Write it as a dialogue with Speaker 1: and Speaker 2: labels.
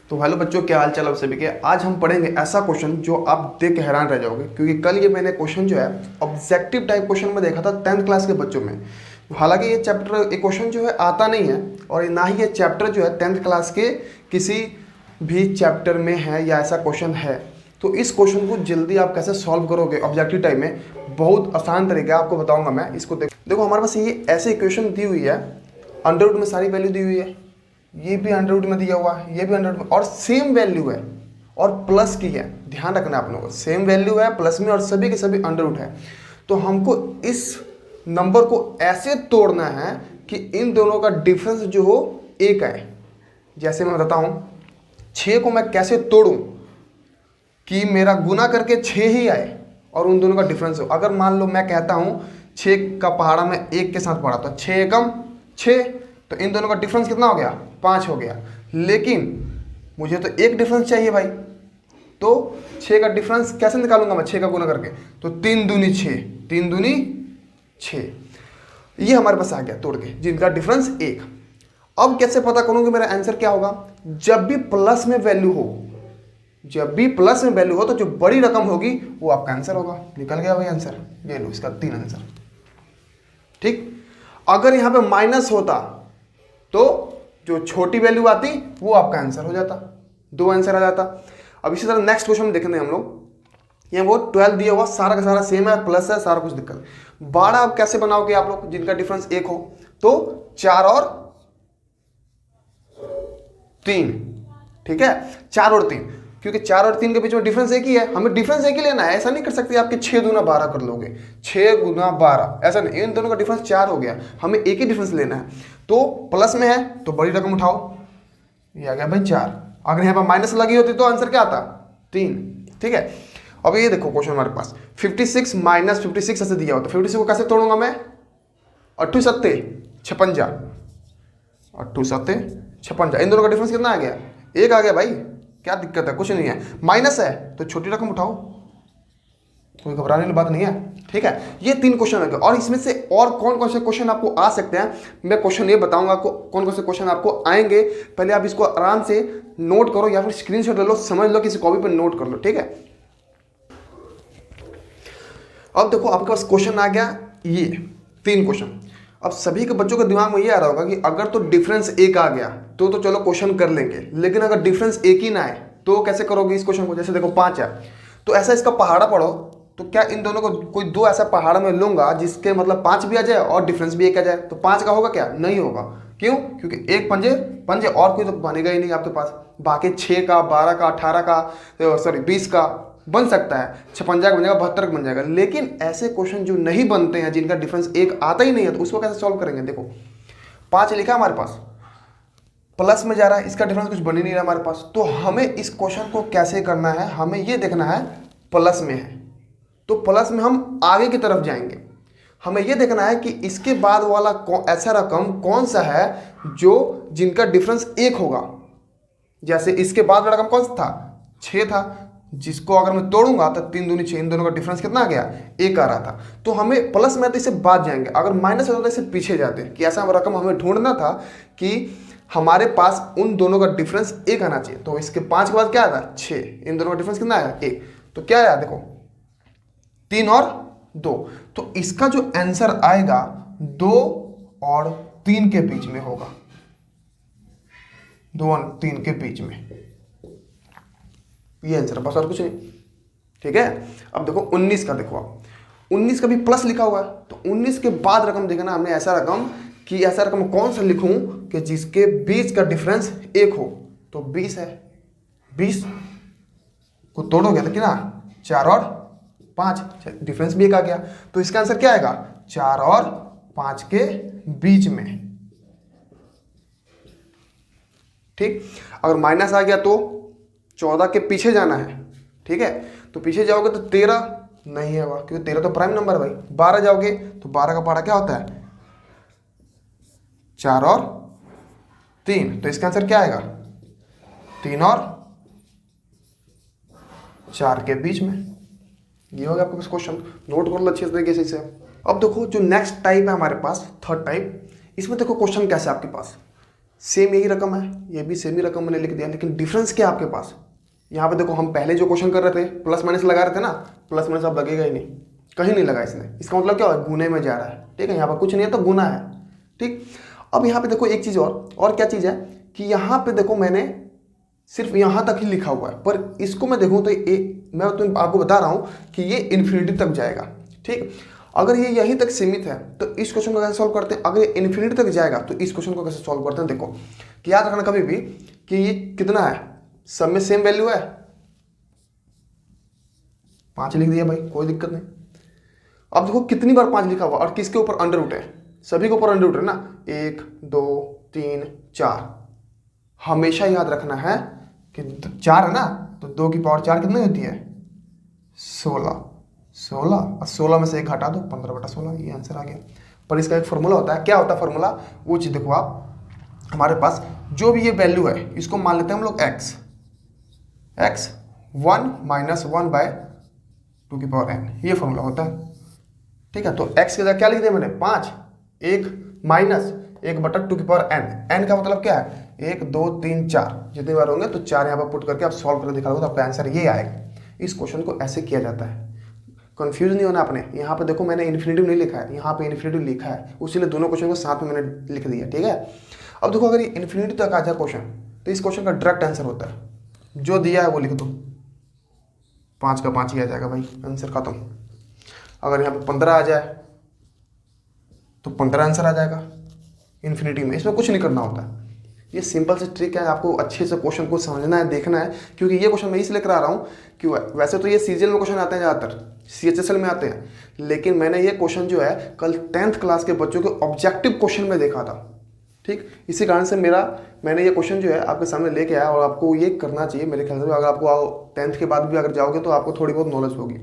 Speaker 1: तो हेलो बच्चों, क्या हाल चाल आप सभी के। आज हम पढ़ेंगे ऐसा क्वेश्चन जो आप देख के हैरान रह जाओगे, क्योंकि कल ये मैंने क्वेश्चन जो है ऑब्जेक्टिव टाइप क्वेश्चन में देखा था 10th क्लास के बच्चों में। हालांकि ये चैप्टर ये क्वेश्चन जो है आता नहीं है, और ना ही ये चैप्टर जो है 10th क्लास के किसी भी चैप्टर में है या ऐसा क्वेश्चन है। तो इस क्वेश्चन को जल्दी आप कैसे सॉल्व करोगे ऑब्जेक्टिव टाइप में, बहुत आसान तरीका आपको बताऊंगा मैं। इसको देखो, हमारे पास ये ऐसे इक्वेशन दी हुई है, अंडर रूट में सारी वैल्यू दी हुई है, ये भी अंडर रूट में दिया हुआ है, ये भी अंडर रूट में, और सेम वैल्यू है और प्लस की है। ध्यान रखना आप लोगों को, सेम वैल्यू है प्लस में और सभी के सभी अंडर रूट है। तो हमको इस नंबर को ऐसे तोड़ना है कि इन दोनों का डिफरेंस जो हो एक आए। जैसे मैं बताता हूँ, 6 को मैं कैसे तोड़ूं कि मेरा गुना करके 6 ही आए और उन दोनों का डिफरेंस हो। अगर मान लो मैं कहता हूँ 6 का पहाड़ा मैं 1 के साथ पढ़ा, तो 6 एकम 6, तो इन दोनों का डिफरेंस कितना हो गया, 5 हो गया। लेकिन मुझे तो एक डिफरेंस चाहिए भाई, तो 6 का डिफरेंस कैसे निकालूंगा मैं 6 का गुना करके, तो 3 दूनी 6, 3 दूनी 6, ये हमारे पास आ गया तोड़ के, जिनका डिफरेंस 1। अब कैसे पता करूँ कि मेरा आंसर क्या होगा। जब भी प्लस में वैल्यू हो, जब भी प्लस में वैल्यू हो, तो जो बड़ी रकम होगी वो आपका आंसर होगा। निकल गया भाई आंसर, ये लो इसका 3 आंसर। ठीक, अगर यहां पे माइनस होता तो जो छोटी वैल्यू आती वो आपका आंसर हो जाता, 2 आंसर आ जाता। अब इसी तरह नेक्स्ट क्वेश्चन देखेंगे हम लोग। यहाँ वो 12 दिया हुआ, सारा का सारा सेम है, प्लस है, सारा कुछ दिक्कत। 12 आप कैसे बनाओगे आप लोग, जिनका डिफरेंस 1 हो, तो 4 और 3, ठीक है, 4 और 3, क्योंकि 4 और 3 के बीच में डिफरेंस एक ही है, हमें डिफरेंस एक ही लेना है। ऐसा नहीं कर सकते आपके 6 दूना 12 कर लोगे, 6 गुना 12, ऐसा नहीं। इन दोनों का डिफरेंस 4 हो गया, हमें एक ही डिफरेंस लेना है। तो प्लस में है तो बड़ी रकम उठाओ, ये आ गया भाई 4। अगर यहाँ पर माइनस लगी होती तो आंसर क्या आता, 3। ठीक है, अब ये देखो क्वेश्चन हमारे पास 56 माइनस 56 ऐसे दिया होता, 56 को कैसे तोड़ूंगा मैं, 8 सत्ते 56, 8 सत्ते 56, इन दोनों का डिफरेंस कितना आ गया, 1 आ गया भाई। क्या दिक्कत है, कुछ नहीं है। माइनस है तो छोटी रकम उठाओ, कोई घबराने वाली बात नहीं है। ठीक है, ये 3 क्वेश्चन है, और इसमें से और कौन कौन से क्वेश्चन आपको आ सकते हैं, मैं क्वेश्चन ये बताऊंगा आपको कौन कौन से क्वेश्चन आपको आएंगे। पहले आप इसको आराम से नोट करो या फिर स्क्रीनशॉट ले लो, समझ लो, किसी कॉपी पर नोट कर लो। ठीक है, अब देखो आपके पास क्वेश्चन आ गया, ये 3 क्वेश्चन। अब सभी के बच्चों के दिमाग में ये आ रहा होगा कि अगर तो डिफरेंस 1 आ गया तो चलो क्वेश्चन कर लेंगे, लेकिन अगर डिफरेंस 1 ही ना आए तो कैसे करोगे इस क्वेश्चन को। जैसे देखो 5 है, तो ऐसा इसका पहाड़ा पढ़ो, तो क्या इन दोनों को कोई 2 ऐसा पहाड़ा में लूंगा जिसके मतलब 5 भी आ जाए और डिफरेंस भी 1 आ जाए, तो 5 का होगा क्या, नहीं होगा। क्यों, क्योंकि एक पंजे पंजे और कोई तो बनेगा ही नहीं आपके पास। बाकी 6 का 12 का 18 का सॉरी 20 का बन सकता है, 56 का बन जाएगा, 72 का बन जाएगा। लेकिन ऐसे क्वेश्चन जो नहीं बनते हैं, जिनका डिफरेंस 1 आता ही नहीं है, तो उसको कैसे सॉल्व करेंगे। देखो 5 लिखा हमारे पास, प्लस में जा रहा है, इसका डिफरेंस कुछ बन ही नहीं रहा हमारे पास। तो हमें इस क्वेश्चन को कैसे करना है, हमें ये देखना है प्लस में है तो प्लस में हम आगे की तरफ जाएंगे। हमें ये देखना है कि इसके बाद वाला ऐसा रकम कौन सा है जो जिनका डिफरेंस 1 होगा। जैसे इसके बाद वाला रकम कौन सा था, 6 था, जिसको अगर मैं तोड़ूंगा तो 3 दूनी 6, इन दोनों का डिफरेंस कितना आ गया, 1 आ रहा था। तो हमें प्लस में तो इससे बाद जाएंगे, अगर माइनस होता तो इससे पीछे जाते, कि ऐसा रकम हमें ढूंढना था कि हमारे पास उन दोनों का डिफरेंस 1 आना चाहिए। तो इसके 5 के बाद क्या आया, 6, इन दोनों का डिफरेंस कितना आया, 1। तो क्या आया देखो, 3 और 2। तो इसका जो आंसर आएगा 2 और 3 के बीच में होगा, 2 और 3 के बीच में, ये आंसर है, बस और कुछ नहीं। ठीक है, अब देखो 19 का, देखो आप 19 का भी प्लस लिखा हुआ है, तो 19 के बाद रकम देखना हमने, ऐसा रकम कि ऐसा रकम कौन सा लिखूं कि जिसके बीच का डिफरेंस 1 हो। तो 20 है, 20 को तोड़ोगे तो कितना, 4 और 5, डिफरेंस भी 1 आ गया। तो इसका आंसर क्या आएगा, 4 और 5 के बीच में। ठीक, अगर माइनस आ गया तो 14 के पीछे जाना है। ठीक है, तो पीछे जाओगे तो 13 नहीं है वह, क्योंकि 13 तो प्राइम नंबर है भाई। 12 जाओगे तो 12 का पहाड़ा क्या होता है, 4 और 3, तो इसका आंसर क्या आएगा, 3 और 4 के बीच में। ये होगा आपके पास क्वेश्चन, नोट कर लो अच्छे तरीके से इसे। अब देखो जो नेक्स्ट टाइप है हमारे पास, थर्ड टाइप, इसमें देखो क्वेश्चन कैसे आपके पास, सेम यही रकम है, ये भी सेम ही रकम मैंने लिख दिया, लेकिन डिफरेंस क्या है आपके पास? यहाँ पे देखो, हम पहले जो क्वेश्चन कर रहे थे प्लस माइनस लगा रहे थे ना, प्लस माइनस अब लगेगा ही नहीं, कहीं नहीं लगा इसने। इसका मतलब क्या है? गुने में जा रहा है। ठीक है, यहाँ पर कुछ नहीं है तो गुना है। ठीक, अब यहाँ पे देखो एक चीज़ और क्या चीज़ है कि यहाँ पे देखो मैंने सिर्फ यहाँ तक ही लिखा हुआ है, पर इसको मैं देखूँ तो मैं तो आपको बता रहा हूँ कि ये इन्फिनिटी तक जाएगा। ठीक, अगर ये यहीं तक सीमित है तो इस क्वेश्चन को कैसे सॉल्व करते हैं? अगर ये इन्फिनिटी तक जाएगा तो इस क्वेश्चन को कैसे सॉल्व करते हैं? देखो कि याद रखना कभी भी कि ये कितना है, सब में सेम वैल्यू है। 5 लिख दिया भाई, कोई दिक्कत नहीं। अब देखो कितनी बार 5 लिखा हुआ और किसके ऊपर अंडर रूट है? सभी के ऊपर अंडर रूट है ना, 1 2 3 4। हमेशा याद रखना है कि 4 है ना, तो 2 की पावर 4 कितनी होती है? 16। 16 और 16 में से 1 हटा दो, 15/16, ये आंसर आ गया। पर इसका एक फॉर्मूला होता है। क्या होता है फॉर्मूला? वो चीज़ देखो आप, हमारे पास जो भी ये वैल्यू है इसको मान लेते हैं हम लोग x 1 - 1/2n, ये फॉर्मूला होता है। ठीक है, तो x की जगह क्या लिख दिया मैंने? 5, 1 माइनस 1/2n। n का मतलब क्या है? 1 2 3 4, जितनी बार होंगे तो 4 यहाँ पर पुट करके आप सॉल्व करके दिखा दो तो आपका आंसर ये आएगा। इस क्वेश्चन को ऐसे किया जाता है। कंफ्यूज नहीं होना आपने। यहाँ पे देखो मैंने इन्फिनिटिव नहीं लिखा है, यहाँ पे इन्फिनिटिव लिखा है, उसीलिए दोनों क्वेश्चन को साथ में मैंने लिख दिया। ठीक है, अब देखो अगर ये इन्फिनिटी तक आ जाए क्वेश्चन तो इस क्वेश्चन का डायरेक्ट आंसर होता है, जो दिया है वो लिख दो, 5 का 5 ही आ जाएगा भाई, आंसर खत्म। अगर यहाँ पे 15 आ जाए तो 15 आंसर आ जाएगा इन्फिनिटी में, इसमें कुछ नहीं करना होता। ये सिंपल से ट्रिक है, आपको अच्छे से क्वेश्चन को समझना है, देखना है, क्योंकि ये क्वेश्चन मैं इसलिए करा रहा हूँ कि वैसे तो ये सीजीएल में क्वेश्चन आते हैं ज़्यादातर, सीएचएसएल में आते हैं, लेकिन मैंने ये क्वेश्चन जो है कल 10th क्लास के बच्चों के ऑब्जेक्टिव क्वेश्चन में देखा था। ठीक, इसी कारण से मैंने ये क्वेश्चन जो है आपके सामने लेके आया और आपको ये करना चाहिए मेरे ख्याल से। अगर आपको 10th के बाद भी अगर जाओगे तो आपको थोड़ी बहुत नॉलेज होगी।